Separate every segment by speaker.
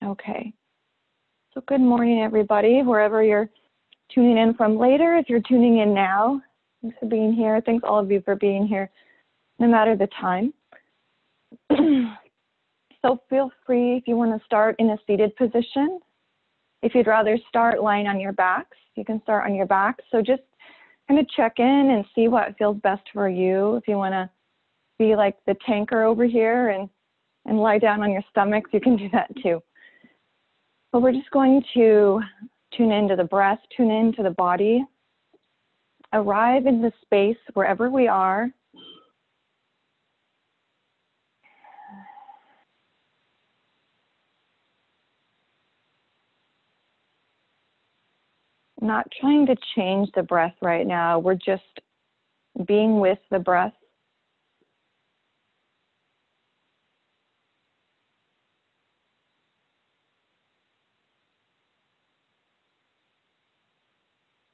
Speaker 1: Okay. So good morning, everybody, wherever you're tuning in from later. If you're tuning in now, thanks for being here. Thanks all of you for being here, no matter the time. So feel free if you want to start in a seated position. If you'd rather start lying on your backs, you can start on your back. So just kind of check in and see what feels best for you. If you want to be like the tanker over here and lie down on your stomachs, you can do that too. But we're just going to tune into the breath, tune into the body, arrive in the space wherever we are. Not trying to change the breath right now. We're just being with the breath.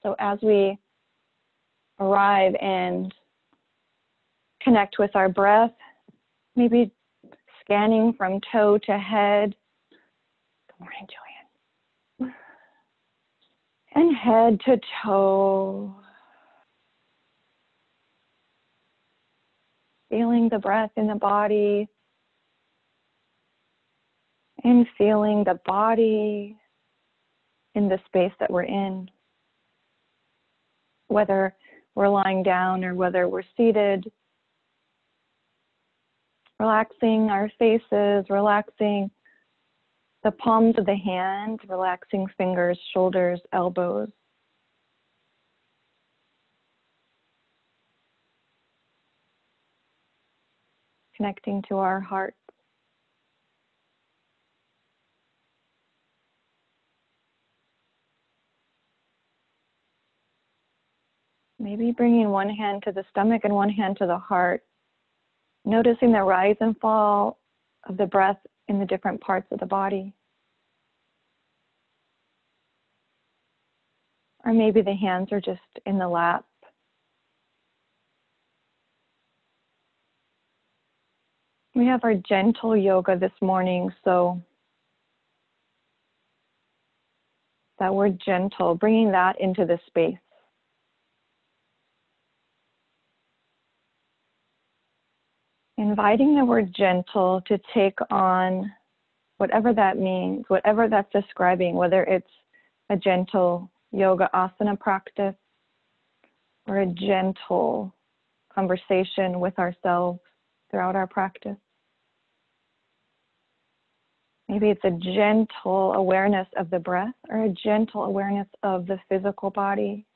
Speaker 1: So as we arrive and connect with our breath, maybe scanning from toe to head. Good morning, Joanne. And head to toe. Feeling the breath in the body. And feeling the body in the space that we're in. Whether we're lying down or whether we're seated. Relaxing our faces, relaxing the palms of the hand, relaxing fingers, shoulders, elbows. Connecting to our heart. Maybe bringing one hand to the stomach and one hand to the heart. Noticing the rise and fall of the breath in the different parts of the body. Or maybe the hands are just in the lap. We have our gentle yoga this morning, so that word gentle, bringing that into the space. Inviting the word gentle to take on whatever that means, whatever that's describing, whether it's a gentle yoga asana practice or a gentle conversation with ourselves throughout our practice. Maybe it's a gentle awareness of the breath or a gentle awareness of the physical body.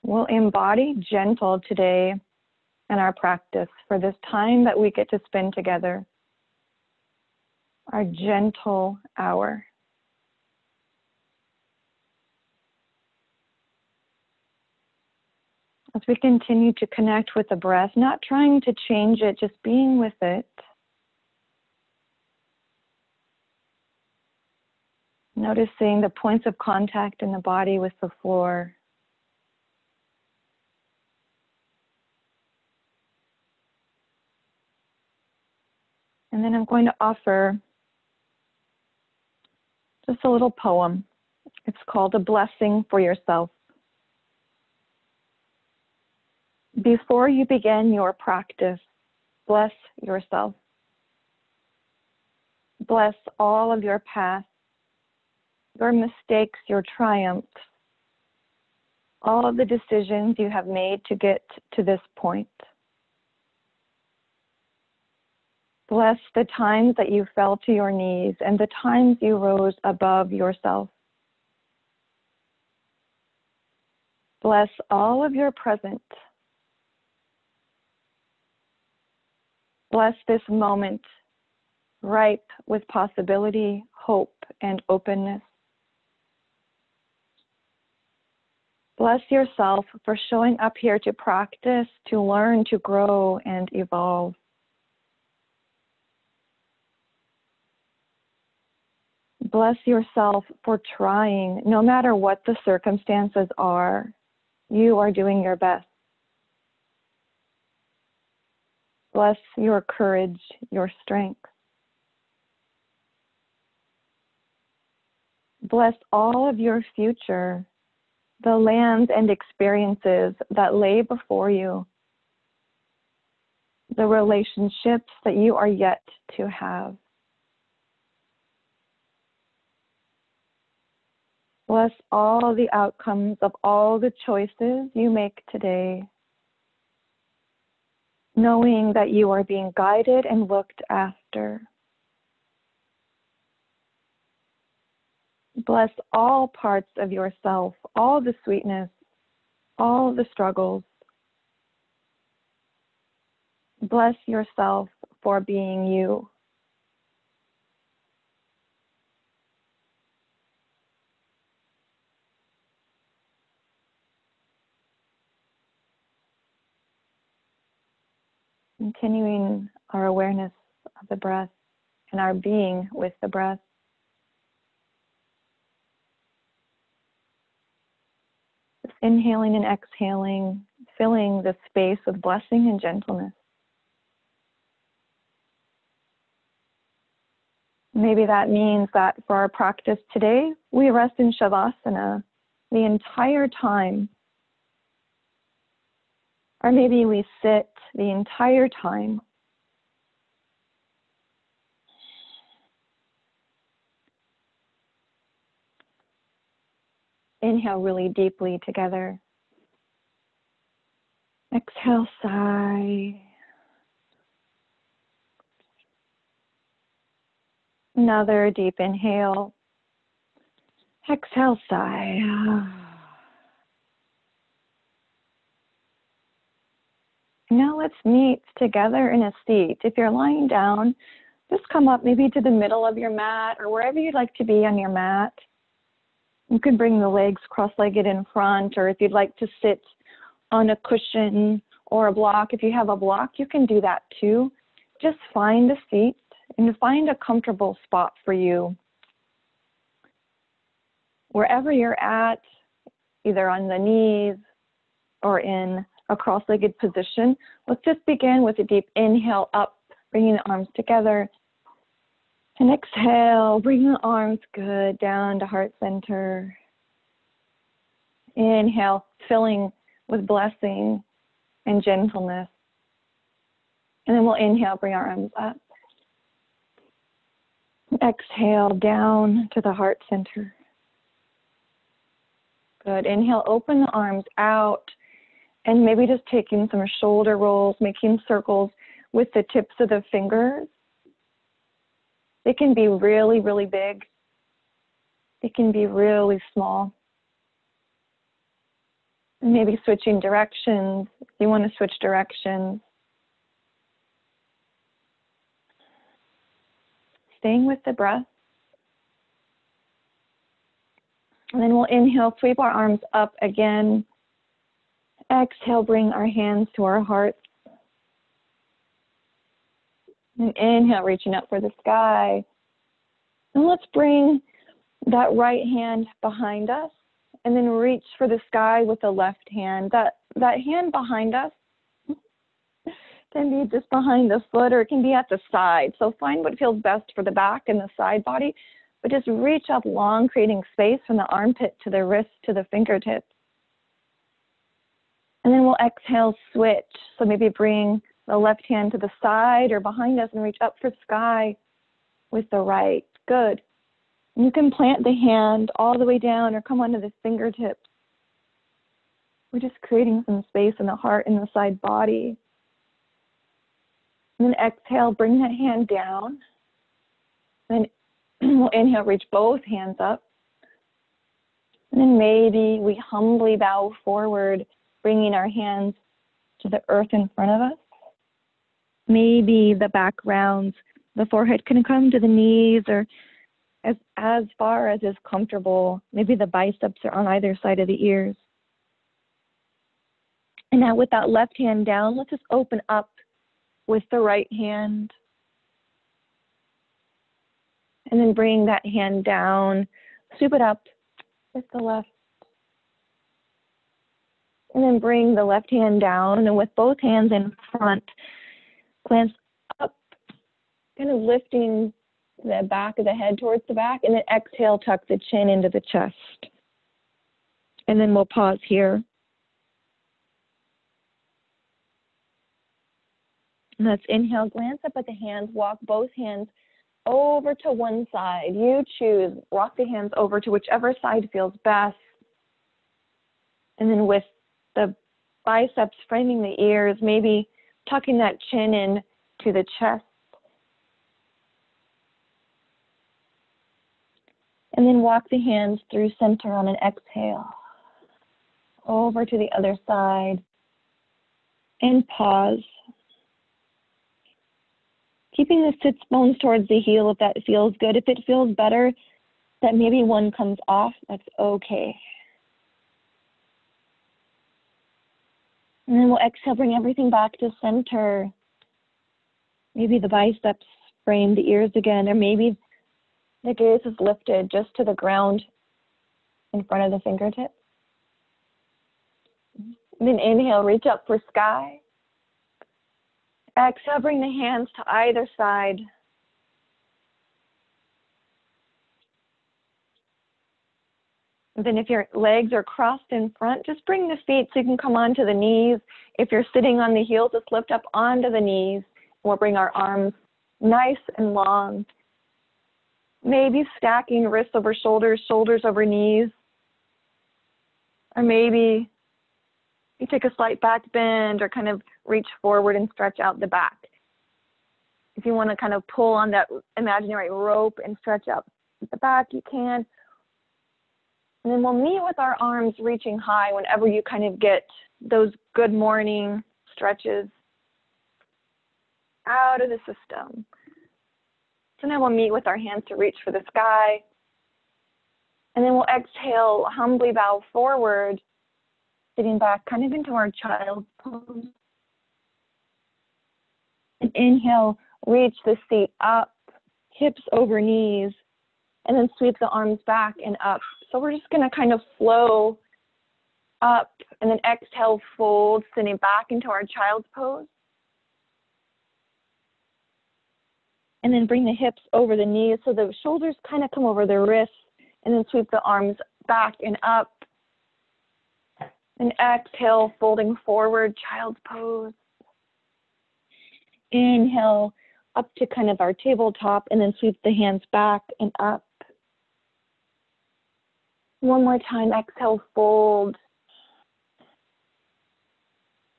Speaker 1: We'll embody gentle today in our practice for this time that we get to spend together, our gentle hour. As we continue to connect with the breath, not trying to change it, just being with it. Noticing the points of contact in the body with the floor. And then I'm going to offer just a little poem. It's called A Blessing for Yourself. Before you begin your practice, bless yourself. Bless all of your past, your mistakes, your triumphs, all of the decisions you have made to get to this point. Bless the times that you fell to your knees and the times you rose above yourself. Bless all of your present. Bless this moment, ripe with possibility, hope, and openness. Bless yourself for showing up here to practice, to learn, to grow, and evolve. Bless yourself for trying, no matter what the circumstances are, you are doing your best. Bless your courage, your strength. Bless all of your future, the lands and experiences that lay before you, the relationships that you are yet to have. Bless all the outcomes of all the choices you make today, knowing that you are being guided and looked after. Bless all parts of yourself, all the sweetness, all the struggles. Bless yourself for being you. Continuing our awareness of the breath and our being with the breath. Just inhaling and exhaling, filling the space with blessing and gentleness. Maybe that means that for our practice today, we rest in Shavasana the entire time. Or maybe we sit the entire time. Inhale really deeply together. Exhale, sigh. Another deep inhale. Exhale, sigh. Now let's meet together in a seat. If you're lying down, just come up maybe to the middle of your mat or wherever you'd like to be on your mat. You can bring the legs cross-legged in front, or if you'd like to sit on a cushion or a block, if you have a block, you can do that too. Just find a seat and find a comfortable spot for you. Wherever you're at, either on the knees or in a cross-legged position, let's just begin with a deep inhale up, bringing the arms together. And exhale, bring the arms good down to heart center. Inhale, filling with blessing and gentleness. And then we'll inhale, bring our arms up. Exhale, down to the heart center. Good. Inhale, open the arms out. And maybe just taking some shoulder rolls, making circles with the tips of the fingers. They can be really, really big. They can be really small. And maybe switching directions. If you want to switch directions. Staying with the breath. And then we'll inhale, sweep our arms up again. Exhale, bring our hands to our hearts. And inhale, reaching up for the sky. And let's bring that right hand behind us and then reach for the sky with the left hand. That hand behind us can be just behind the foot or it can be at the side. So find what feels best for the back and the side body, but just reach up long, creating space from the armpit to the wrist to the fingertips. And then we'll exhale, switch. So maybe bring the left hand to the side or behind us and reach up for sky with the right. Good. And you can plant the hand all the way down or come onto the fingertips. We're just creating some space in the heart and the side body. And then exhale, bring that hand down. Then we'll inhale, reach both hands up. And then maybe we humbly bow forward, bringing our hands to the earth in front of us. Maybe the back rounds, the forehead can come to the knees or as far as is comfortable. Maybe the biceps are on either side of the ears. And now with that left hand down, let's just open up with the right hand. And then bring that hand down, scoop it up with the left. And then bring the left hand down, and with both hands in front, glance up, kind of lifting the back of the head towards the back, and then exhale, tuck the chin into the chest. And then we'll pause here. And let's inhale, glance up at the hands, walk both hands over to one side. You choose, rock the hands over to whichever side feels best. And then with the biceps framing the ears, maybe tucking that chin in to the chest. And then walk the hands through center on an exhale. Over to the other side. And pause. Keeping the sits bones towards the heel if that feels good. If it feels better that maybe one comes off, that's okay. And then we'll exhale, bring everything back to center. Maybe the biceps frame the ears again, or maybe the gaze is lifted just to the ground in front of the fingertips. And then inhale, reach up for sky. Exhale, bring the hands to either side. And then if your legs are crossed in front, just bring the feet so you can come onto the knees. If you're sitting on the heels, just lift up onto the knees. We'll bring our arms nice and long. Maybe stacking wrists over shoulders, shoulders over knees. Or maybe you take a slight back bend or kind of reach forward and stretch out the back. If you want to kind of pull on that imaginary rope and stretch out the back, you can. And then we'll meet with our arms reaching high whenever you kind of get those good morning stretches out of the system. So now we'll meet with our hands to reach for the sky. And then we'll exhale, humbly bow forward, sitting back kind of into our child's pose. And inhale, reach the seat up, hips over knees, and then sweep the arms back and up. So we're just going to kind of flow up and then exhale, fold, sitting back into our child's pose. And then bring the hips over the knees so the shoulders kind of come over the wrists, and then sweep the arms back and up. And exhale, folding forward, child's pose. Inhale, up to kind of our tabletop, and then sweep the hands back and up. One more time, exhale, fold.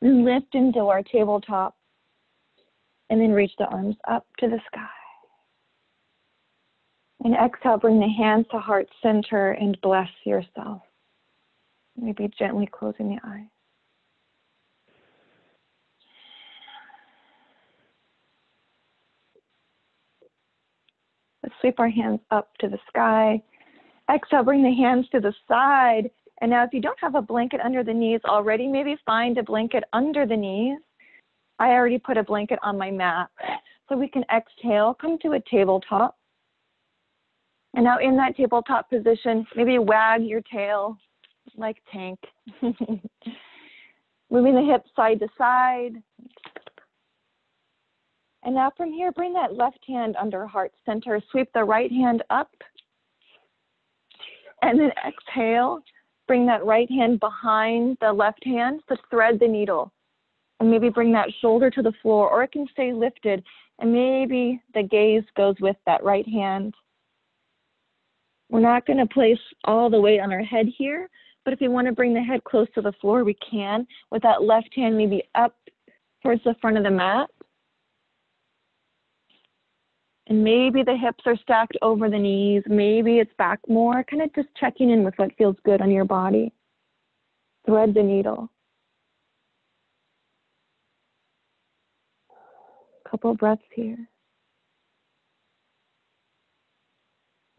Speaker 1: And lift into our tabletop. And then reach the arms up to the sky. And exhale, bring the hands to heart center and bless yourself. Maybe gently closing the eyes. Let's sweep our hands up to the sky. Exhale, bring the hands to the side. And now if you don't have a blanket under the knees already, maybe find a blanket under the knees. I already put a blanket on my mat. So we can exhale, come to a tabletop. And now in that tabletop position, maybe wag your tail like Tank. Moving the hips side to side. And now from here, bring that left hand under heart center. Sweep the right hand up. And then exhale. Bring that right hand behind the left hand to thread the needle. And maybe bring that shoulder to the floor, or it can stay lifted. And maybe the gaze goes with that right hand. We're not going to place all the weight on our head here, but if you want to bring the head close to the floor, we can, with that left hand maybe up towards the front of the mat. And maybe the hips are stacked over the knees. Maybe it's back more, kind of just checking in with what feels good on your body. Thread the needle. Couple of breaths here.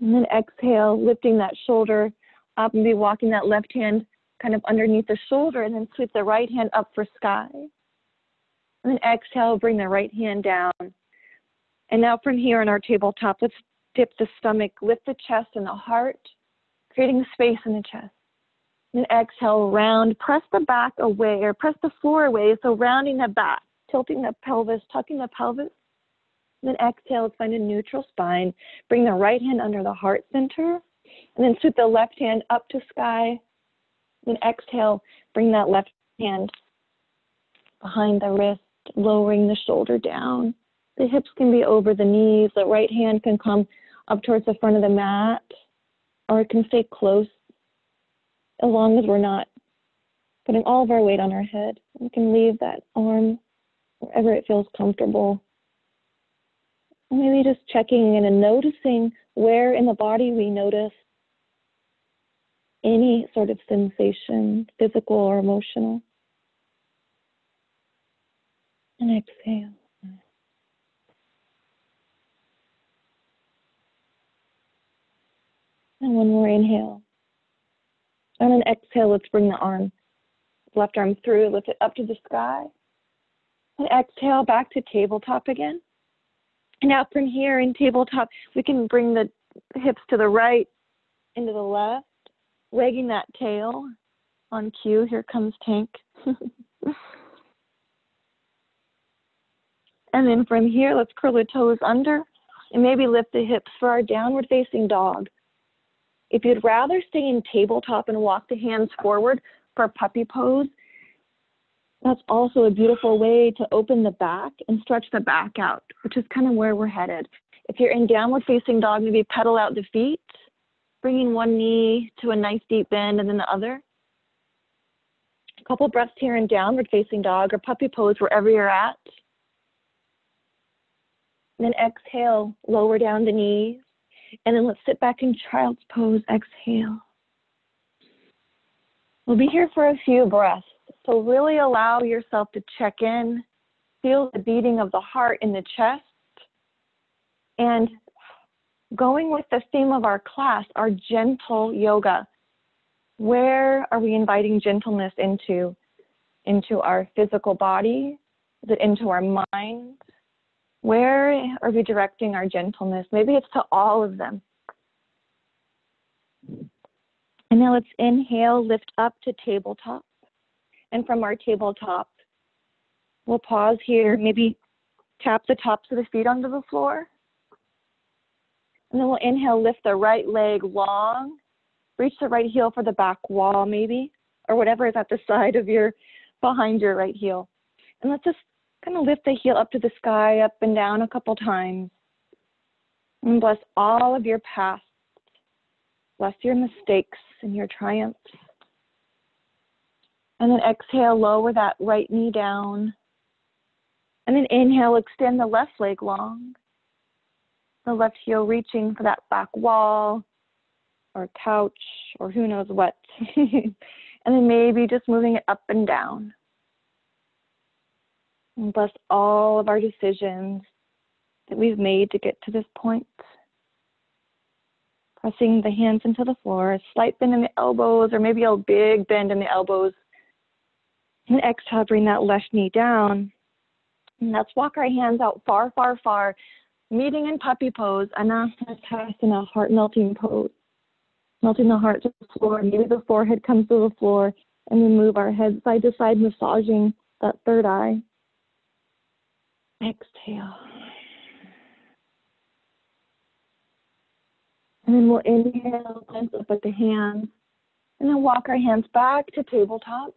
Speaker 1: And then exhale, lifting that shoulder up, and be walking that left hand kind of underneath the shoulder, and then sweep the right hand up for sky. And then exhale, bring the right hand down. And now from here on our tabletop, let's dip the stomach, lift the chest and the heart, creating space in the chest. And then exhale, round, press the back away, or press the floor away, so rounding the back, tilting the pelvis, tucking the pelvis. Then exhale, let's find a neutral spine. Bring the right hand under the heart center, and then sweep the left hand up to sky. Then exhale, bring that left hand behind the wrist, lowering the shoulder down. The hips can be over the knees. The right hand can come up towards the front of the mat, or it can stay close, as long as we're not putting all of our weight on our head. We can leave that arm wherever it feels comfortable. And maybe just checking in and noticing where in the body we notice any sort of sensation, physical or emotional. And exhale. And one more inhale. And an exhale, let's bring the arm, left arm through, lift it up to the sky. And exhale, back to tabletop again. And now from here in tabletop, we can bring the hips to the right, into the left, wagging that tail on cue. Here comes Tank. And then from here, let's curl the toes under and maybe lift the hips for our downward facing dog. If you'd rather stay in tabletop and walk the hands forward for puppy pose, that's also a beautiful way to open the back and stretch the back out, which is kind of where we're headed. If you're in downward facing dog, maybe pedal out the feet, bringing one knee to a nice deep bend and then the other. A couple breaths here in downward facing dog or puppy pose, wherever you're at. And then exhale, lower down the knees. And then let's sit back in child's pose, exhale. We'll be here for a few breaths. So really allow yourself to check in, feel the beating of the heart in the chest. And going with the theme of our class, our gentle yoga. Where are we inviting gentleness into? Into our physical body? Is it into our mind? Where are we directing our gentleness? Maybe it's to all of them. And now let's inhale, lift up to tabletop. And from our tabletop, we'll pause here, maybe tap the tops of the feet onto the floor. And then we'll inhale, lift the right leg long, reach the right heel for the back wall maybe, or whatever is at the side of behind your right heel. And let's just kind of lift the heel up to the sky, up and down a couple times. And bless all of your past. Bless your mistakes and your triumphs. And then exhale, lower that right knee down. And then inhale, extend the left leg long. The left heel reaching for that back wall or couch or who knows what. And then maybe just moving it up and down. And bless all of our decisions that we've made to get to this point. Pressing the hands into the floor, a slight bend in the elbows, or maybe a big bend in the elbows. And exhale, bring that left knee down. And let's walk our hands out far, far, far, meeting in puppy pose, Anastasana, heart-melting pose. Melting the heart to the floor. Maybe the forehead comes to the floor, and we move our head side to side, massaging that third eye. Exhale. And then we'll inhale, glance up at the hands, and then walk our hands back to tabletop.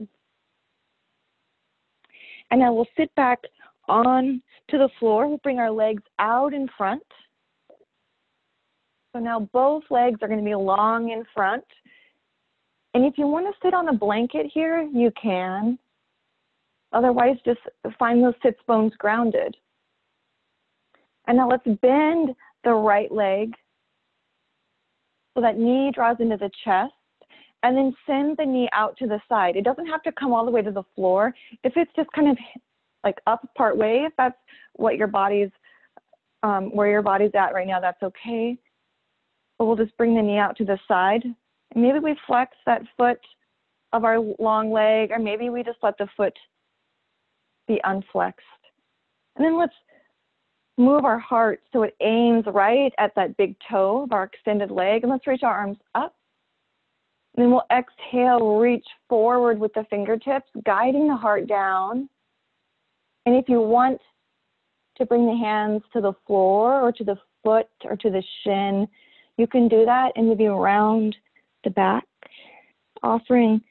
Speaker 1: And then we'll sit back on to the floor. We'll bring our legs out in front. So now both legs are going to be long in front. And if you want to sit on a blanket here, you can. Otherwise, just find those sits bones grounded. And now let's bend the right leg so that knee draws into the chest, and then send the knee out to the side. It doesn't have to come all the way to the floor. If it's just kind of like up part way, if that's what your body's, where your body's at right now, that's okay. But we'll just bring the knee out to the side. And maybe we flex that foot of our long leg, or maybe we just let the foot be unflexed. And then let's move our heart so it aims right at that big toe of our extended leg. And let's reach our arms up. And then we'll exhale, reach forward with the fingertips, guiding the heart down. And if you want to bring the hands to the floor or to the foot or to the shin, you can do that and maybe around the back, offering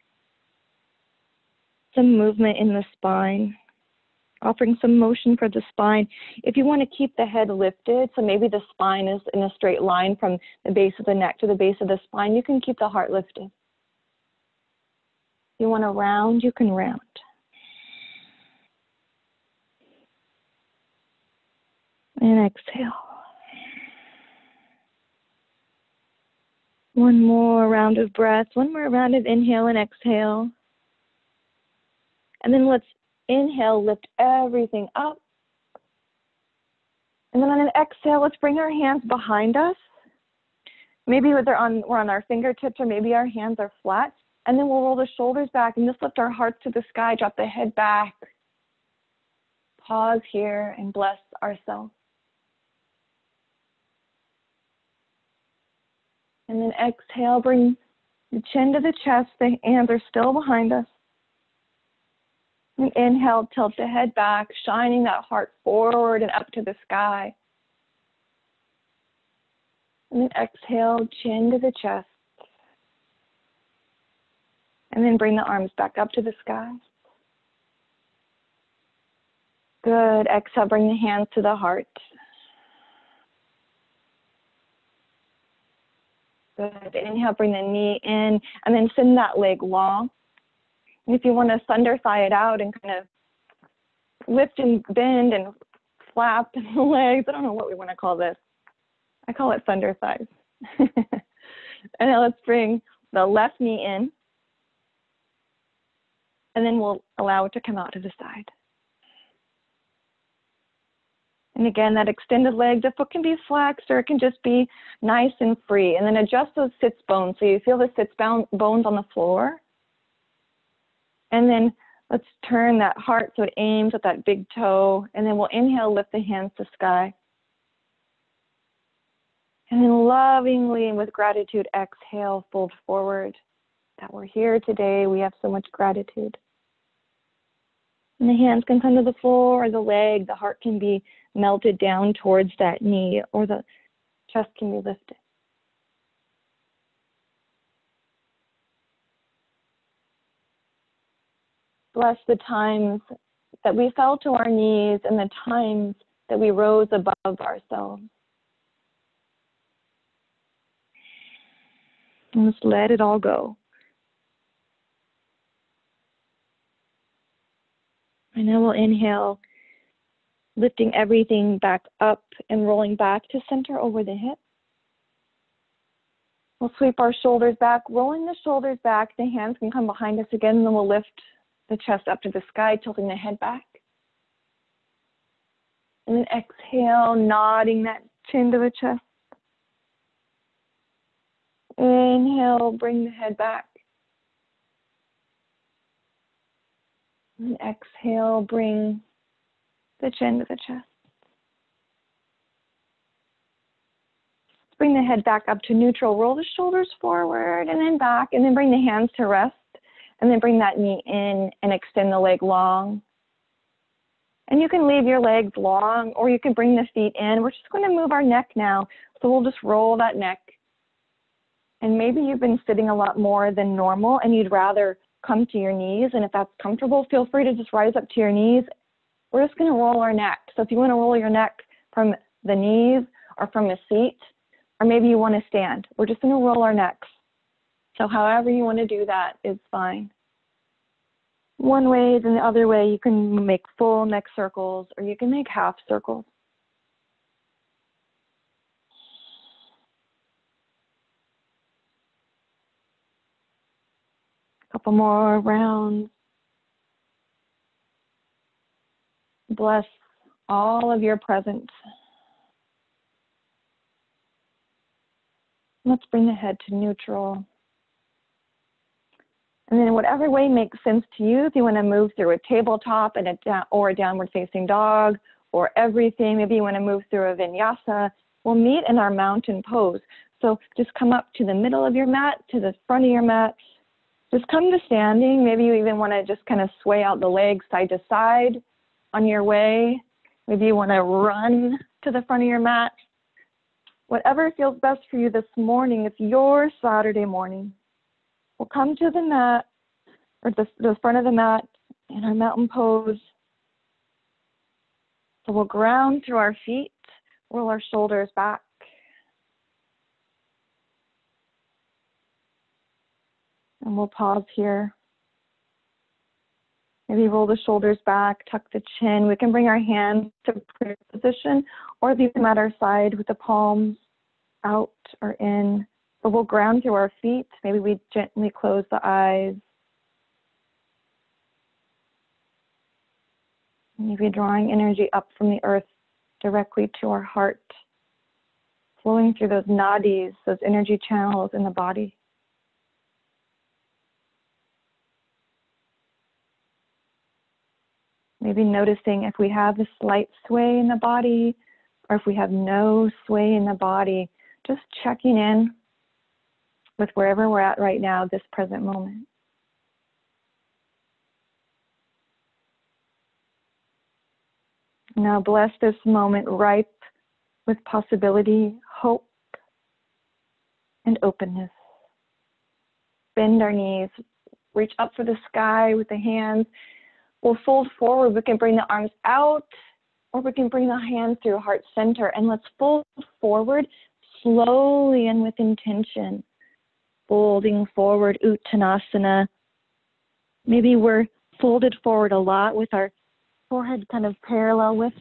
Speaker 1: some movement in the spine, offering some motion for the spine. If you want to keep the head lifted, so maybe the spine is in a straight line from the base of the neck to the base of the spine, you can keep the heart lifted. If you want to round, you can round. And exhale. One more round of breath, one more round of inhale and exhale. And then let's inhale, lift everything up. And then on an exhale, let's bring our hands behind us. Maybe we're on our fingertips, or maybe our hands are flat. And then we'll roll the shoulders back and just lift our hearts to the sky, drop the head back. Pause here and bless ourselves. And then exhale, bring the chin to the chest. The hands are still behind us. And inhale, tilt the head back, shining that heart forward and up to the sky. And then exhale, chin to the chest. And then bring the arms back up to the sky. Good. Exhale, bring the hands to the heart. Good. Inhale, bring the knee in, and then send that leg long. And if you want to thunder thigh it out and kind of lift and bend and flap the legs, I don't know what we want to call this. I call it thunder thighs. And now let's bring the left knee in. And then we'll allow it to come out to the side. And again, that extended leg, the foot can be flexed or it can just be nice and free. And then adjust those sits bones so you feel the sits bones on the floor. And then let's turn that heart so it aims at that big toe. And then we'll inhale, lift the hands to sky. And then lovingly and with gratitude, exhale, fold forward. That we're here today. We have so much gratitude. And the hands can come to the floor or the leg. The heart can be melted down towards that knee, or the chest can be lifted. Bless the times that we fell to our knees and the times that we rose above ourselves. And just let it all go. And then we'll inhale, lifting everything back up and rolling back to center over the hip. We'll sweep our shoulders back, rolling the shoulders back. The hands can come behind us again, and then we'll lift the chest up to the sky, tilting the head back. And then exhale, nodding that chin to the chest. Inhale, bring the head back. And exhale, bring the chin to the chest. Bring the head back up to neutral. Roll the shoulders forward and then back, and then bring the hands to rest. And then bring that knee in and extend the leg long. And you can leave your legs long, or you can bring the feet in. We're just going to move our neck now. So we'll just roll that neck. And maybe you've been sitting a lot more than normal and you'd rather come to your knees. And if that's comfortable, feel free to just rise up to your knees. We're just going to roll our neck. So if you want to roll your neck from the knees or from a seat, or maybe you want to stand, we're just going to roll our necks. So however you want to do that is fine. One way, then the other way, you can make full neck circles, or you can make half circles. A couple more rounds. Bless all of your presence. Let's bring the head to neutral. And then whatever way makes sense to you, if you want to move through a tabletop and or a downward facing dog, or everything, maybe you want to move through a vinyasa, we'll meet in our mountain pose. So just come up to the middle of your mat, to the front of your mat. Just come to standing. Maybe you even want to just kind of sway out the legs side to side on your way. Maybe you want to run to the front of your mat. Whatever feels best for you this morning, it's your Saturday morning. We'll come to the mat, or the front of the mat in our mountain pose. So we'll ground through our feet, roll our shoulders back. And we'll pause here. Maybe roll the shoulders back, tuck the chin. We can bring our hands to prayer position or leave them at our side with the palms out or in. But we'll ground through our feet. Maybe we gently close the eyes. Maybe drawing energy up from the earth directly to our heart, flowing through those nadis, those energy channels in the body. Maybe noticing if we have a slight sway in the body or if we have no sway in the body, just checking in with wherever we're at right now, this present moment. Now bless this moment ripe with possibility, hope, and openness. Bend our knees, reach up for the sky with the hands. We'll fold forward. We can bring the arms out, or we can bring the hands through heart center. And let's fold forward slowly and with intention. Folding forward, Uttanasana. Maybe we're folded forward a lot with our forehead kind of parallel with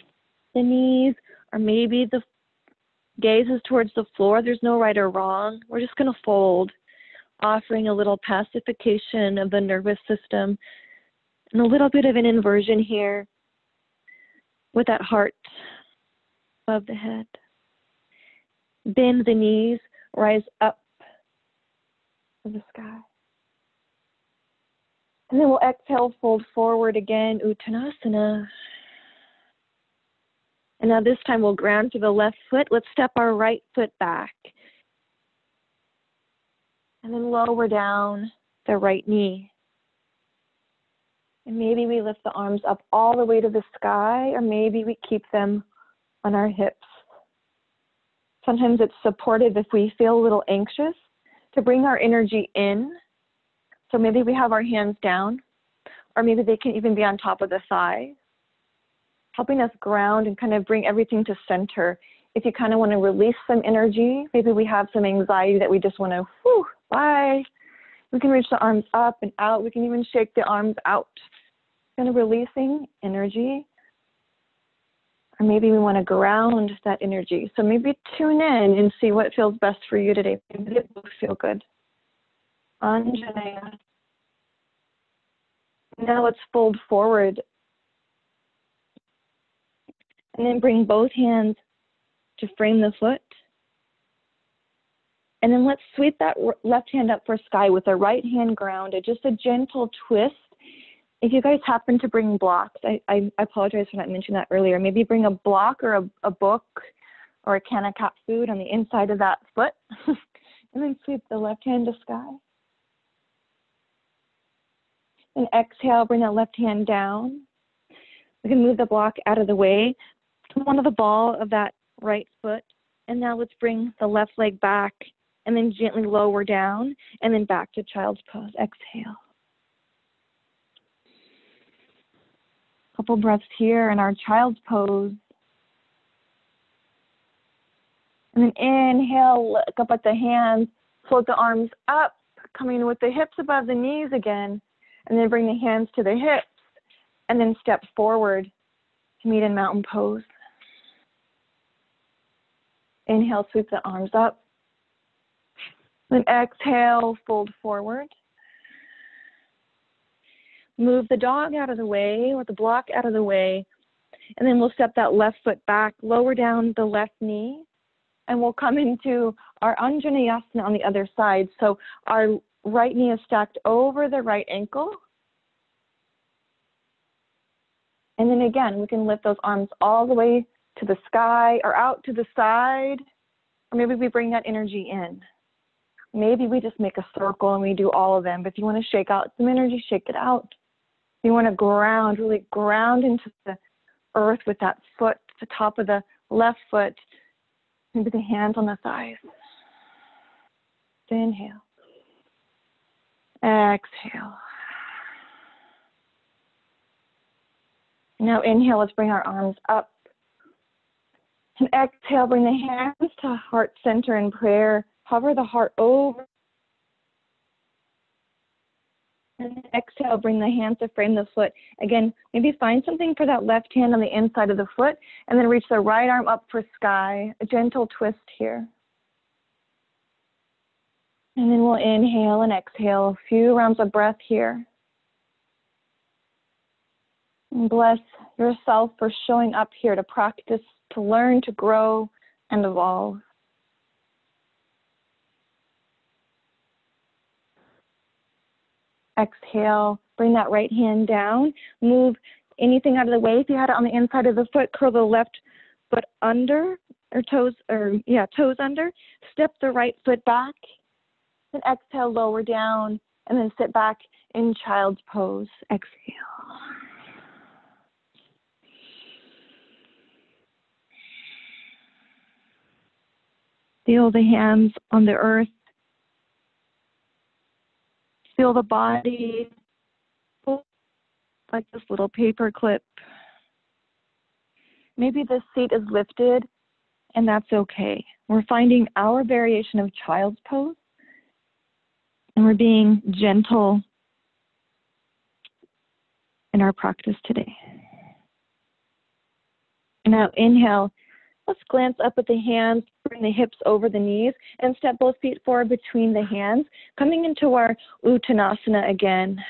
Speaker 1: the knees, or maybe the gaze is towards the floor. There's no right or wrong. We're just going to fold, offering a little pacification of the nervous system. And a little bit of an inversion here with that heart above the head. Bend the knees, rise up to the sky. And then we'll exhale, fold forward again, Uttanasana. And now this time we'll ground through the left foot. Let's step our right foot back. And then lower down the right knee. And maybe we lift the arms up all the way to the sky, or maybe we keep them on our hips. Sometimes it's supportive if we feel a little anxious to bring our energy in. So maybe we have our hands down, or maybe they can even be on top of the thigh, helping us ground and kind of bring everything to center. If you kind of want to release some energy, maybe we have some anxiety that we just want to, bye. We can reach the arms up and out. We can even shake the arms out. Kind of releasing energy. Or maybe we want to ground that energy. So maybe tune in and see what feels best for you today. Maybe it will feel good. Anjaneyasana. Now let's fold forward. And then bring both hands to frame the foot. And then let's sweep that left hand up for sky with the right hand grounded. Just a gentle twist. If you guys happen to bring blocks, I apologize for not mentioning that earlier. Maybe bring a block or a book or a can of cat food on the inside of that foot. And then sweep the left hand to sky. And exhale, bring that left hand down. We can move the block out of the way to one of the ball of that right foot. And now let's bring the left leg back and then gently lower down and then back to child's pose. Exhale. Couple breaths here in our child's pose. And then inhale, look up at the hands, float the arms up, coming with the hips above the knees again, and then bring the hands to the hips, and then step forward to meet in mountain pose. Inhale, sweep the arms up. Then exhale, fold forward. Move the dog out of the way or the block out of the way. And then we'll step that left foot back, lower down the left knee, and we'll come into our Anjaneyasana on the other side. So our right knee is stacked over the right ankle. And then again, we can lift those arms all the way to the sky or out to the side. Or maybe we bring that energy in. Maybe we just make a circle and we do all of them. But if you want to shake out some energy, shake it out. You want to ground, really ground into the earth with that foot, the top of the left foot, maybe the hands on the thighs. Inhale. Exhale. Now inhale, let's bring our arms up. And exhale, bring the hands to heart center in prayer. Hover the heart over. And exhale, bring the hands to frame the foot. Again, maybe find something for that left hand on the inside of the foot, and then reach the right arm up for sky. A gentle twist here. And then we'll inhale and exhale. A few rounds of breath here. And bless yourself for showing up here to practice, to learn, to grow, and evolve. Exhale, bring that right hand down. Move anything out of the way. If you had it on the inside of the foot, curl the left foot under, or toes under. Step the right foot back. Then exhale, lower down, and then sit back in child's pose. Exhale. Feel the hands on the earth. Feel the body like this little paper clip. Maybe the seat is lifted, and that's okay. We're finding our variation of child's pose, and we're being gentle in our practice today. And now inhale. Let's glance up at the hands, bring the hips over the knees, and step both feet forward between the hands, coming into our Uttanasana again.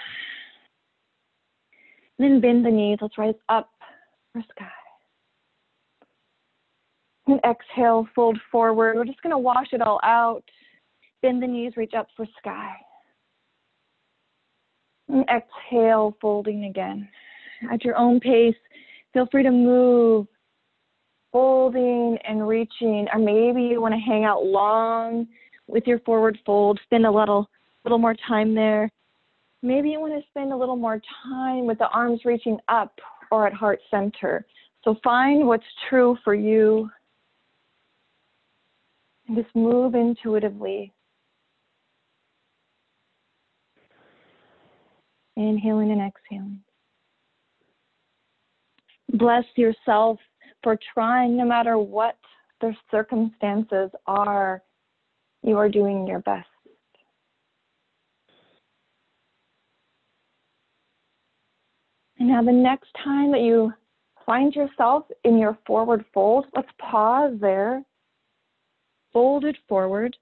Speaker 1: Then bend the knees. Let's rise up for sky. And exhale, fold forward. We're just going to wash it all out. Bend the knees, reach up for sky. And exhale, folding again. At your own pace, feel free to move. Folding and reaching, or maybe you want to hang out long with your forward fold, spend a little more time there. Maybe you want to spend a little more time with the arms reaching up or at heart center. So find what's true for you and just move intuitively. Inhaling and exhaling. Bless yourself for trying, no matter what the circumstances are, you are doing your best. And now the next time that you find yourself in your forward fold, let's pause there, folded forward.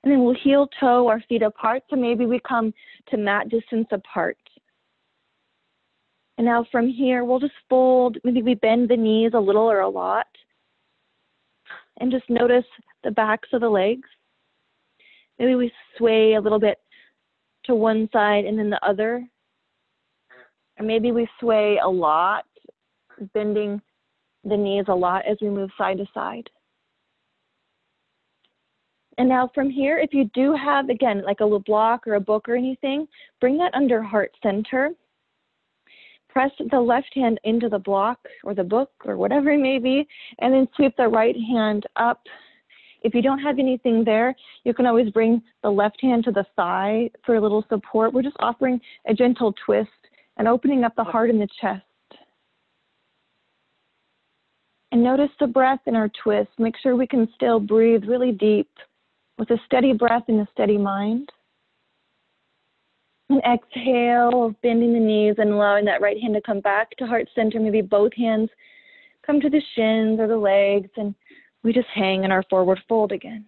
Speaker 1: And then we'll heel toe our feet apart, so maybe we come to mat distance apart. And now from here, we'll just fold, maybe we bend the knees a little or a lot. And just notice the backs of the legs. Maybe we sway a little bit to one side and then the other. Or maybe we sway a lot, bending the knees a lot as we move side to side. And now from here, if you do have, again, like a little block or a book or anything, bring that under heart center. Press the left hand into the block or the book or whatever it may be, and then sweep the right hand up. If you don't have anything there, you can always bring the left hand to the thigh for a little support. We're just offering a gentle twist and opening up the heart and the chest. And notice the breath in our twist. Make sure we can still breathe really deep with a steady breath and a steady mind. And exhale, bending the knees and allowing that right hand to come back to heart center. Maybe both hands come to the shins or the legs, and we just hang in our forward fold again.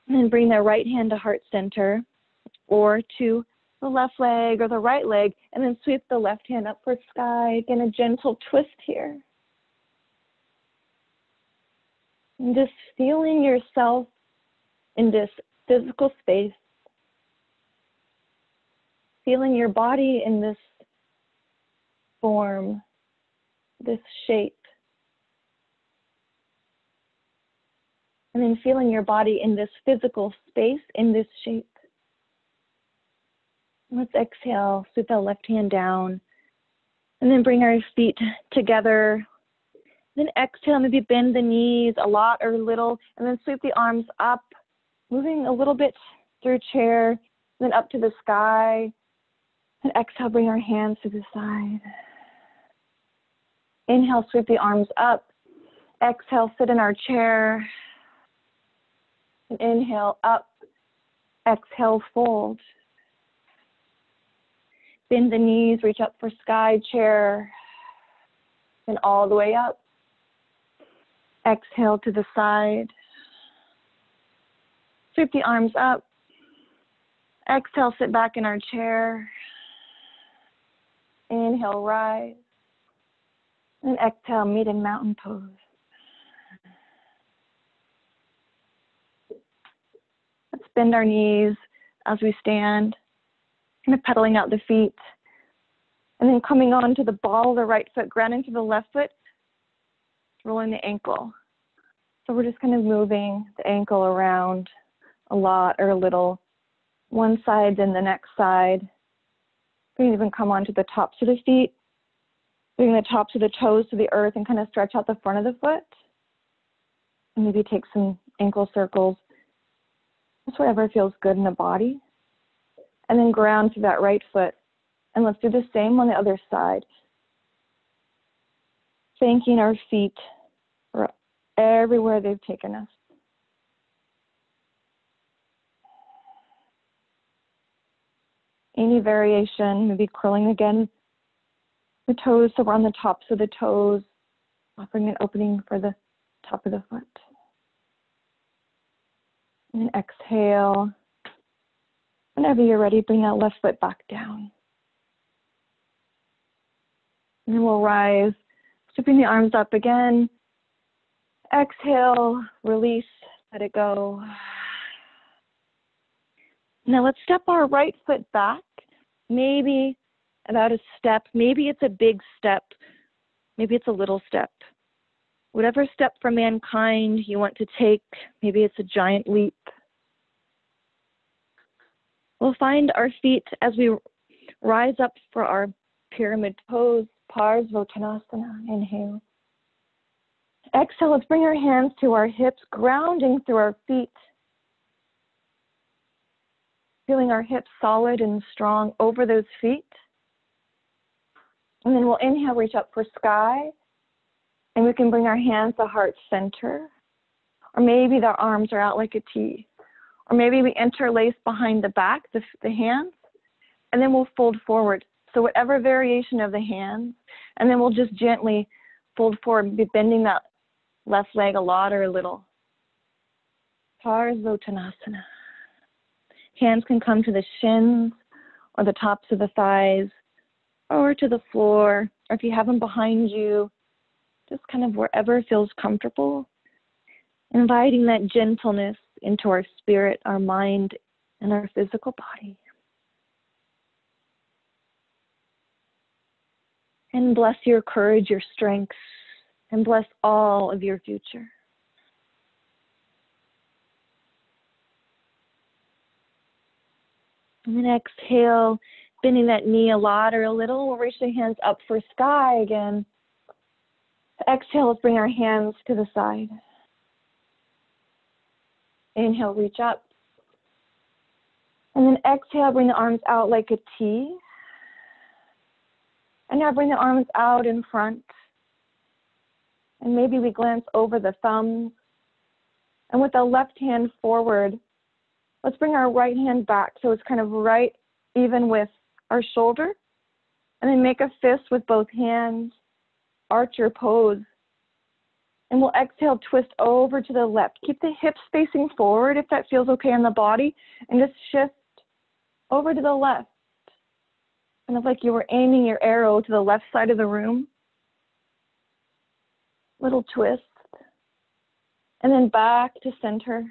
Speaker 1: And then bring that right hand to heart center or to the left leg or the right leg, and then sweep the left hand up for sky. Again, a gentle twist here. And just feeling yourself in this physical space. Feeling your body in this form, this shape. And then feeling your body in this physical space, in this shape. Let's exhale, sweep that left hand down, and then bring our feet together. Then exhale, maybe bend the knees a lot or little, and then sweep the arms up, moving a little bit through chair, then up to the sky. And exhale, bring our hands to the side. Inhale, sweep the arms up. Exhale, sit in our chair. And inhale, up. Exhale, fold. Bend the knees, reach up for sky chair. And all the way up. Exhale to the side. Sweep the arms up. Exhale, sit back in our chair. Inhale, rise. And exhale, meet in mountain pose. Let's bend our knees as we stand, kind of pedaling out the feet. And then coming on to the ball of the right foot, grounding to the left foot, rolling the ankle. So we're just kind of moving the ankle around a lot or a little. One side, then the next side. We can even come onto the tops of the feet, bring the tops of the toes to the earth and kind of stretch out the front of the foot. And maybe take some ankle circles, just whatever feels good in the body. And then ground to that right foot. And let's do the same on the other side. Thanking our feet for everywhere they've taken us. Any variation, maybe curling again the toes so we're on the tops of the toes, offering an opening for the top of the foot. And then exhale. Whenever you're ready, bring that left foot back down. And then we'll rise, sweeping the arms up again. Exhale, release, let it go. Now let's step our right foot back, maybe about a step. Maybe it's a big step. Maybe it's a little step. Whatever step for mankind you want to take, maybe it's a giant leap. We'll find our feet as we rise up for our pyramid pose, Parsvottanasana. Inhale. Exhale, let's bring our hands to our hips, grounding through our feet. Feeling our hips solid and strong over those feet. And then we'll inhale, reach up for sky. And we can bring our hands to heart center. Or maybe the arms are out like a T. Or maybe we interlace behind the back, the hands. And then we'll fold forward. So whatever variation of the hands. And then we'll just gently fold forward, be bending that left leg a lot or a little. Parsvottanasana. Hands can come to the shins or the tops of the thighs or to the floor. Or if you have them behind you, just kind of wherever feels comfortable. Inviting that gentleness into our spirit, our mind, and our physical body. And bless your courage, your strength, and bless all of your future. And then exhale, bending that knee a lot or a little. We'll reach the hands up for sky again. Exhale, let's bring our hands to the side. Inhale, reach up. And then exhale, bring the arms out like a T. And now bring the arms out in front. And maybe we glance over the thumbs. And with the left hand forward, let's bring our right hand back so it's kind of right even with our shoulder. And then make a fist with both hands. Arch your pose. And we'll exhale, twist over to the left. Keep the hips facing forward if that feels okay on the body. And just shift over to the left. Kind of like you were aiming your arrow to the left side of the room. Little twist. And then back to center.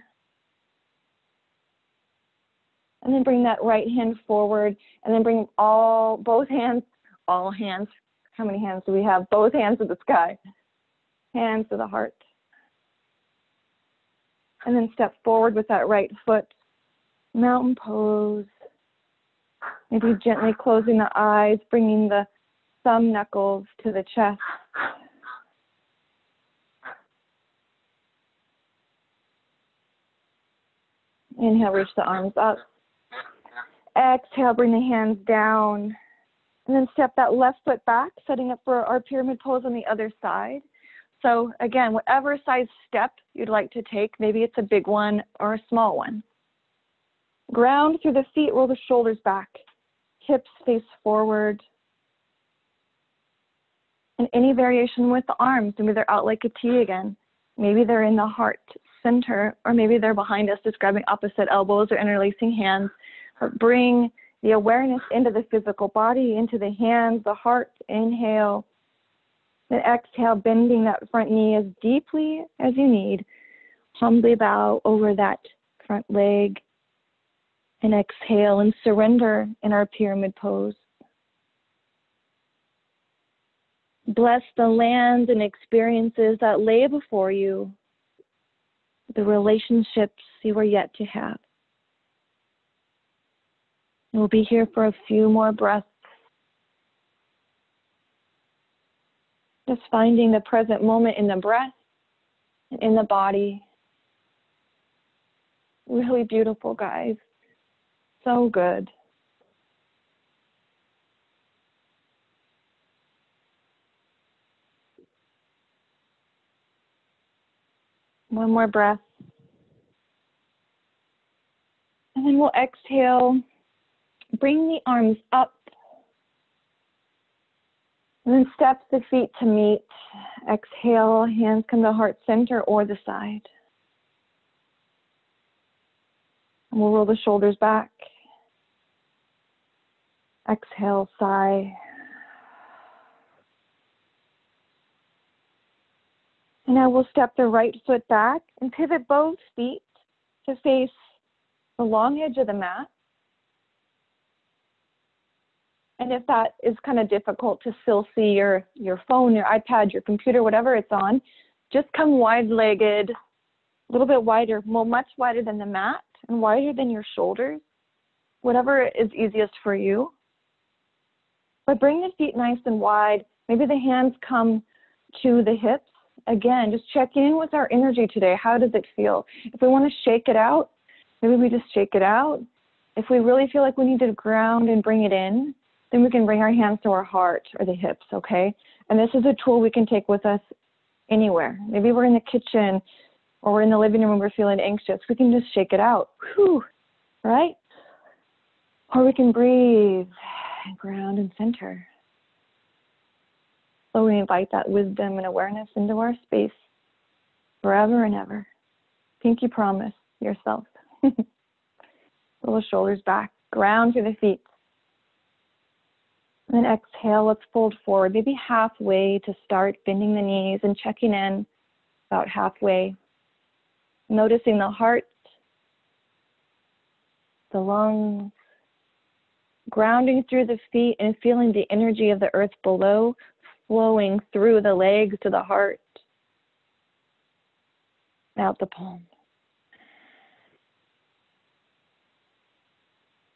Speaker 1: And then bring that right hand forward. And then bring both hands, all hands. How many hands do we have? Both hands to the sky. Hands to the heart. And then step forward with that right foot. Mountain pose. Maybe gently closing the eyes, bringing the thumb knuckles to the chest. Inhale, reach the arms up. Exhale, bring the hands down. And then step that left foot back, setting up for our pyramid pose on the other side. So again, whatever size step you'd like to take, maybe it's a big one or a small one. Ground through the feet, roll the shoulders back. Hips face forward. And any variation with the arms, maybe they're out like a T again. Maybe they're in the heart center, or maybe they're behind us, just grabbing opposite elbows or interlacing hands. But bring the awareness into the physical body, into the hands, the heart. Inhale. Then exhale, bending that front knee as deeply as you need. Humbly bow over that front leg. And exhale and surrender in our pyramid pose. Bless the lands and experiences that lay before you, the relationships you are yet to have. We'll be here for a few more breaths. Just finding the present moment in the breath and in the body. Really beautiful, guys. So good. One more breath. And then we'll exhale. Bring the arms up. And then step the feet to meet. Exhale, hands come to heart center or the side. And we'll roll the shoulders back. Exhale, sigh. And now we'll step the right foot back and pivot both feet to face the long edge of the mat. And if that is kind of difficult to still see your phone, your iPad, your computer, whatever it's on, just come wide-legged, a little bit wider, well, much wider than the mat and wider than your shoulders, whatever is easiest for you. But bring the feet nice and wide. Maybe the hands come to the hips. Again, just checking in with our energy today. How does it feel? If we want to shake it out, maybe we just shake it out. If we really feel like we need to ground and bring it in, then we can bring our hands to our heart or the hips, okay? And this is a tool we can take with us anywhere. Maybe we're in the kitchen or we're in the living room and we're feeling anxious. We can just shake it out, whew, right? Or we can breathe and ground and center. So we invite that wisdom and awareness into our space forever and ever. Pinky promise yourself. Roll the shoulders back, ground through the feet. And then exhale, let's fold forward, maybe halfway to start, bending the knees and checking in about halfway. Noticing the heart, the lungs, grounding through the feet and feeling the energy of the earth below flowing through the legs to the heart, out the palm.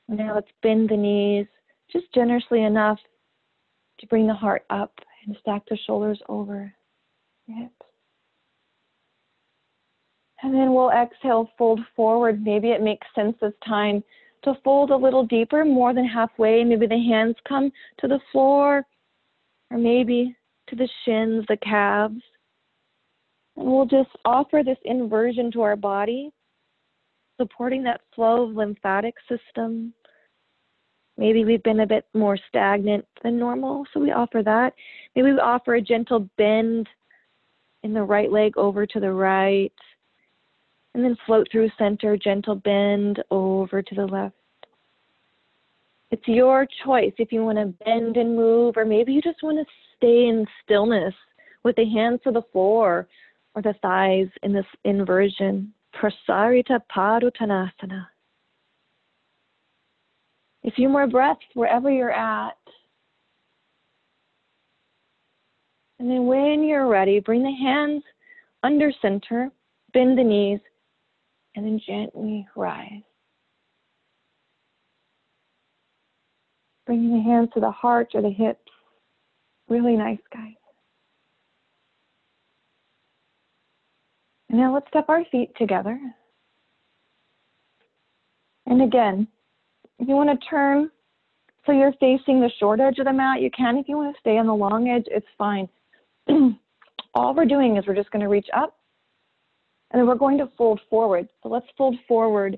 Speaker 1: Now let's bend the knees just generously enough to bring the heart up and stack the shoulders over the hips. And then we'll exhale, fold forward. Maybe it makes sense this time to fold a little deeper, more than halfway. Maybe the hands come to the floor, or maybe to the shins, the calves. And we'll just offer this inversion to our body, supporting that flow of lymphatic system. Maybe we've been a bit more stagnant than normal, so we offer that. Maybe we offer a gentle bend in the right leg over to the right, and then float through center, gentle bend over to the left. It's your choice if you want to bend and move, or maybe you just want to stay in stillness with the hands to the floor or the thighs in this inversion. Prasarita Padottanasana. A few more breaths wherever you're at. And then when you're ready, bring the hands under center, bend the knees, and then gently rise. Bringing the hands to the heart or the hips. Really nice, guys. And now let's step our feet together. And again, if you want to turn so you're facing the short edge of the mat, you can. If you want to stay on the long edge, it's fine. All we're doing is we're just going to reach up, and then we're going to fold forward. So let's fold forward,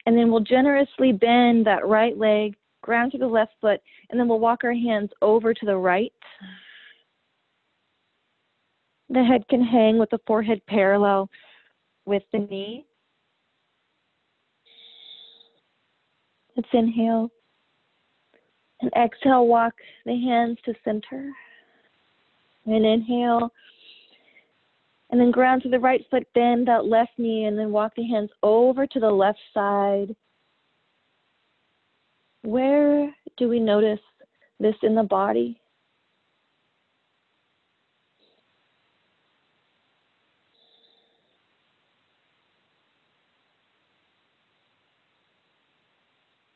Speaker 1: and then we'll generously bend that right leg, ground to the left foot, and then we'll walk our hands over to the right. The head can hang with the forehead parallel with the knee. Let's inhale. And exhale, walk the hands to center. And inhale. And then ground to the right foot, bend that left knee, and then walk the hands over to the left side. Where do we notice this in the body?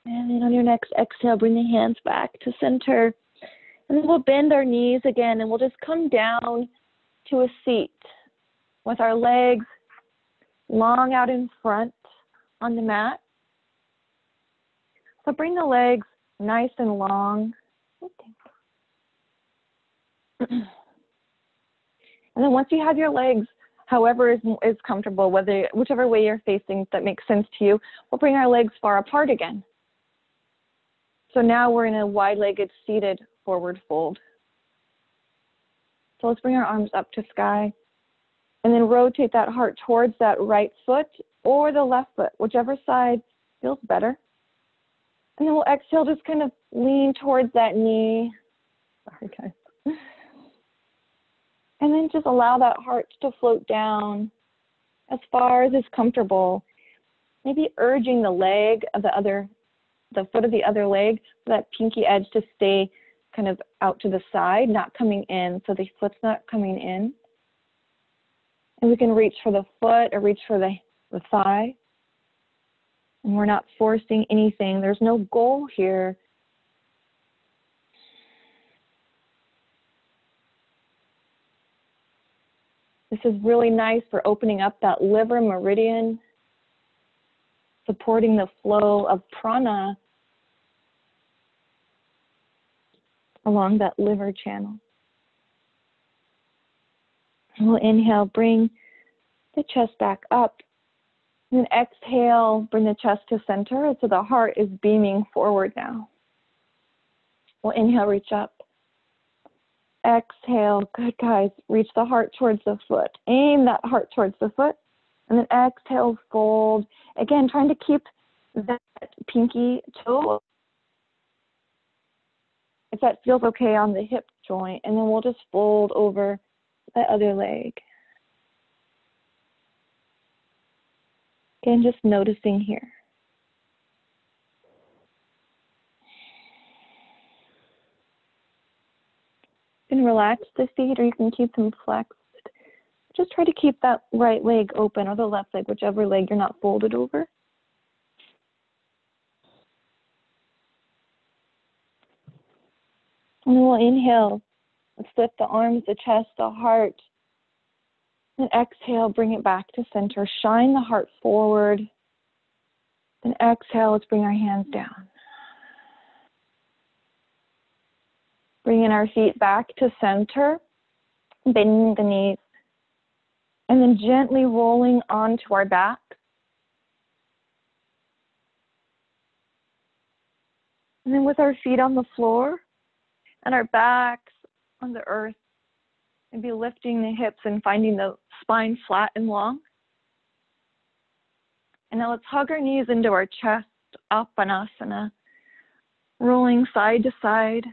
Speaker 1: And then on your next exhale, bring the hands back to center. And then we'll bend our knees again, and we'll just come down to a seat with our legs long out in front on the mat. So bring the legs nice and long. And then once you have your legs, however is comfortable, whichever way you're facing that makes sense to you, we'll bring our legs far apart again. So now we're in a wide-legged seated forward fold. So let's bring our arms up to sky and then rotate that heart towards that right foot or the left foot, whichever side feels better. And then we'll exhale, just kind of lean towards that knee. Sorry, guys. And then just allow that heart to float down as far as is comfortable. Maybe urging the leg of the foot of the other leg, that pinky edge to stay kind of out to the side, not coming in, so the foot's not coming in. And we can reach for the foot or reach for the thigh. And we're not forcing anything. There's no goal here. This is really nice for opening up that liver meridian, supporting the flow of prana along that liver channel. And we'll inhale, bring the chest back up. And then exhale, bring the chest to center so the heart is beaming forward now. We'll inhale, reach up. Exhale, good guys, reach the heart towards the foot. Aim that heart towards the foot. And then exhale, fold. Again, trying to keep that pinky toe, if that feels okay, on the hip joint. And then we'll just fold over that other leg. Again, just noticing here. You can relax the feet or you can keep them flexed. Just try to keep that right leg open or the left leg, whichever leg you're not folded over. And then we'll inhale. Let's lift the arms, the chest, the heart. And exhale, bring it back to center. Shine the heart forward. Then exhale, let's bring our hands down. Bringing our feet back to center, bending the knees. And then gently rolling onto our back. And then with our feet on the floor and our backs on the earth, maybe lifting the hips and finding the spine flat and long. And now let's hug our knees into our chest, Apanasana, rolling side to side.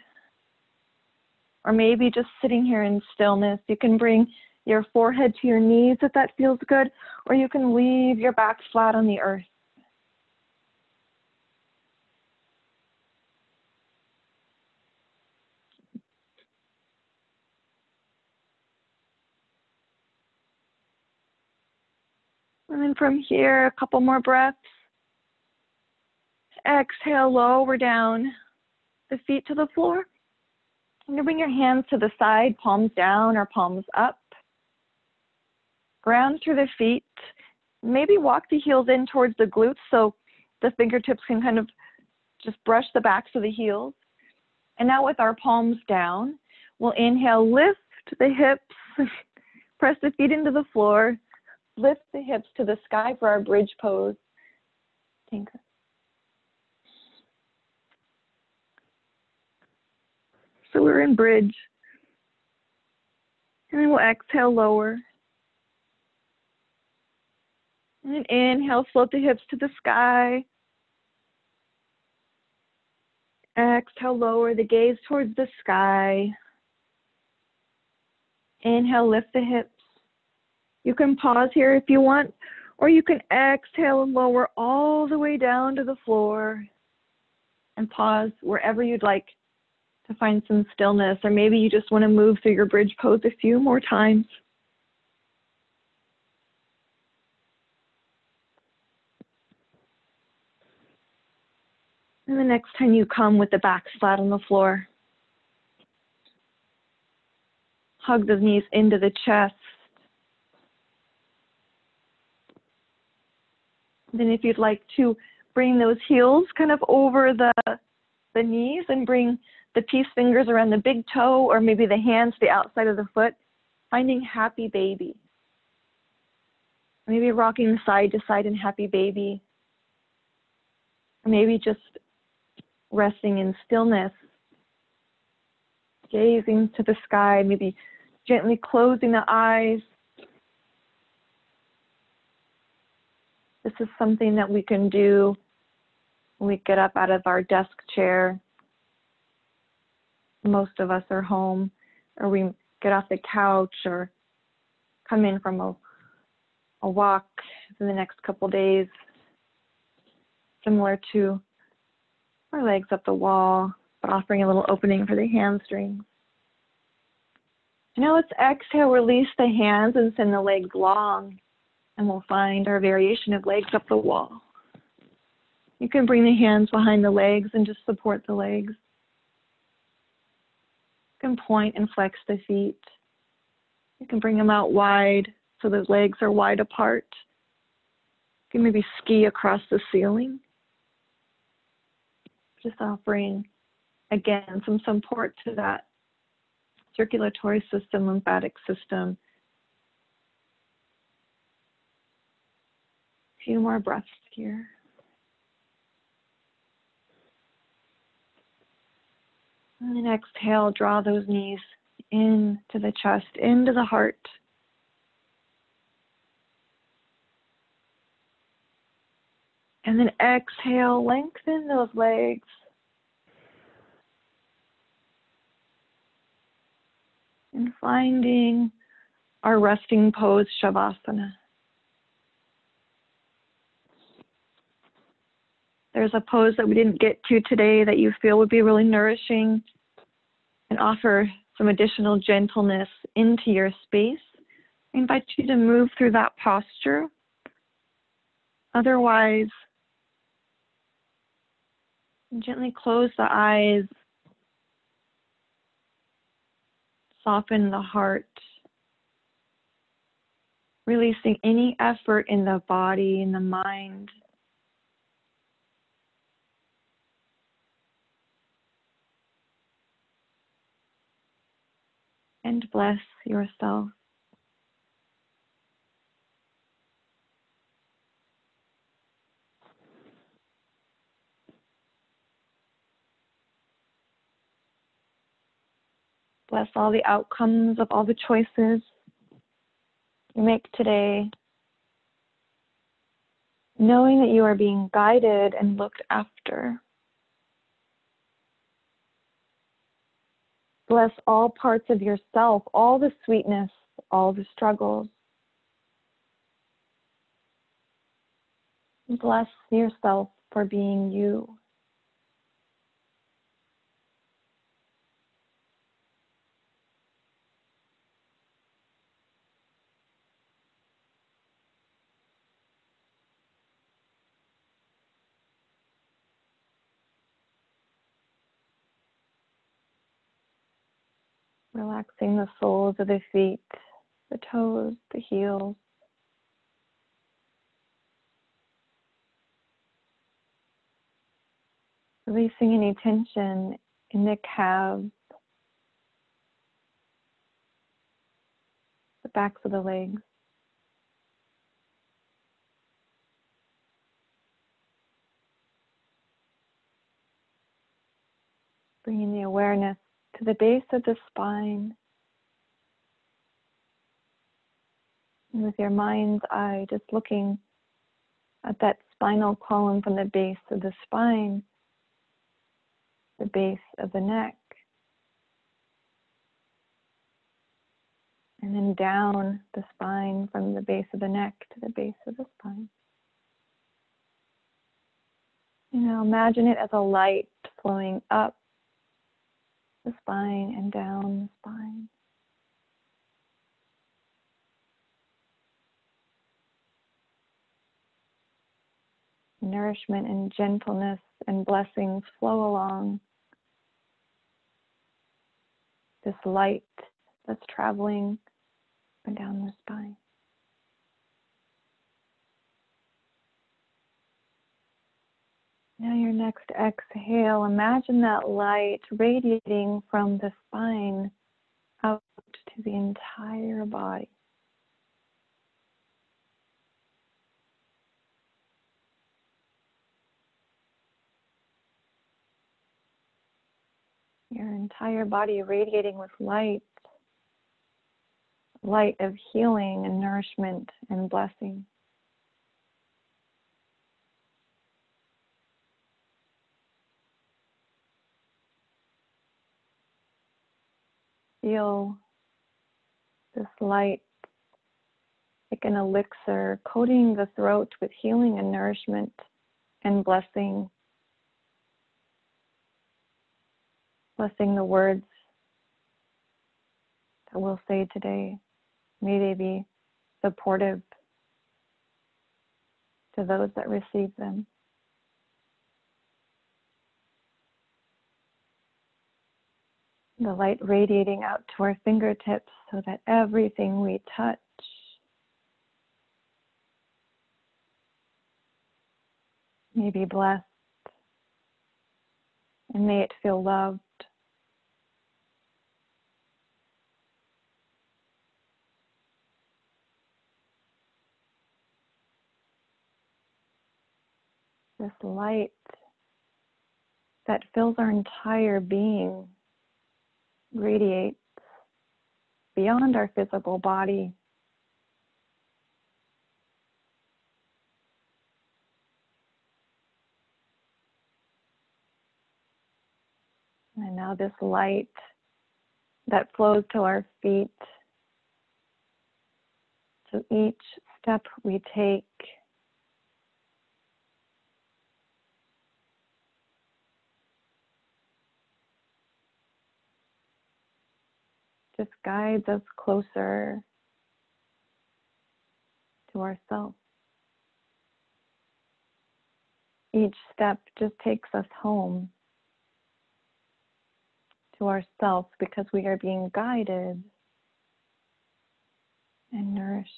Speaker 1: Or maybe just sitting here in stillness. You can bring your forehead to your knees if that feels good, or you can leave your back flat on the earth. And then from here, a couple more breaths. Exhale, lower down. the feet to the floor. And you bring your hands to the side, palms down or palms up. Ground through the feet. Maybe walk the heels in towards the glutes so the fingertips can kind of just brush the backs of the heels. And now with our palms down, we'll inhale, lift the hips, press the feet into the floor, lift the hips to the sky for our bridge pose. Tinker. So we're in bridge. And then we'll exhale, lower. And then inhale, float the hips to the sky. Exhale, lower the gaze towards the sky. Inhale, lift the hips. You can pause here if you want, or you can exhale and lower all the way down to the floor and pause wherever you'd like to find some stillness, or maybe you just want to move through your bridge pose a few more times. And the next time you come with the back flat on the floor, hug the knees into the chest. Then if you'd like to bring those heels kind of over the knees and bring the peace fingers around the big toe, or maybe the hands to the outside of the foot, finding happy baby. Maybe rocking side to side in happy baby. Or maybe just resting in stillness, gazing to the sky, maybe gently closing the eyes. This is something that we can do when we get up out of our desk chair. Most of us are home, or we get off the couch or come in from a walk in the next couple days, similar to our legs up the wall, but offering a little opening for the hamstrings. Now let's exhale, release the hands and send the legs long, and we'll find our variation of legs up the wall. You can bring the hands behind the legs and just support the legs. You can point and flex the feet. You can bring them out wide so the legs are wide apart. You can maybe ski across the ceiling. Just offering, again, some support to that circulatory system, lymphatic system. A few more breaths here. And then exhale, draw those knees into the chest, into the heart. And then exhale, lengthen those legs. And finding our resting pose, Shavasana. There's a pose that we didn't get to today that you feel would be really nourishing and offer some additional gentleness into your space. I invite you to move through that posture. Otherwise, gently close the eyes, soften the heart, releasing any effort in the body, in the mind. And bless yourself. Bless all the outcomes of all the choices you make today, knowing that you are being guided and looked after. Bless all parts of yourself, all the sweetness, all the struggles. Bless yourself for being you. Relaxing the soles of the feet, the toes, the heels. Releasing any tension in the calves, the backs of the legs. Bringing the awareness to the base of the spine. And with your mind's eye, just looking at that spinal column from the base of the spine, the base of the neck, and then down the spine from the base of the neck to the base of the spine. You know, imagine it as a light flowing up the spine and down the spine. Nourishment and gentleness and blessings flow along this light that's traveling up and down the spine. Now your next exhale, imagine that light radiating from the spine out to the entire body. Your entire body radiating with light, light of healing and nourishment and blessing. Feel this light like an elixir coating the throat with healing and nourishment and blessing. Blessing the words that we'll say today. May they be supportive to those that receive them. The light radiating out to our fingertips so that everything we touch may be blessed and may it feel loved. This light that fills our entire being radiates beyond our physical body. And now this light that flows to our feet. So each step we take just guides us closer to ourselves. Each step just takes us home to ourselves because we are being guided and nourished.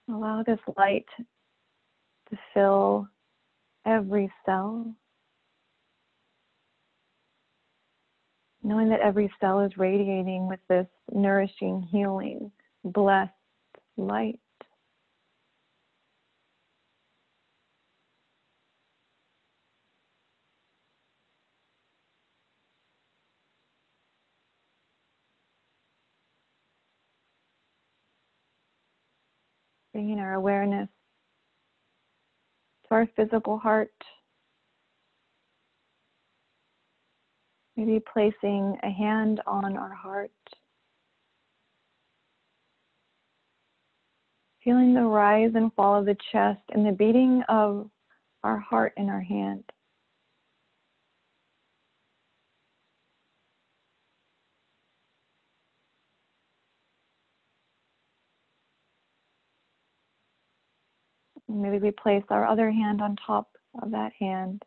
Speaker 1: Allow this light to fill every cell, knowing that every cell is radiating with this nourishing, healing, blessed light. Bringing our awareness to our physical heart. Maybe placing a hand on our heart. Feeling the rise and fall of the chest and the beating of our heart in our hand. Maybe we place our other hand on top of that hand.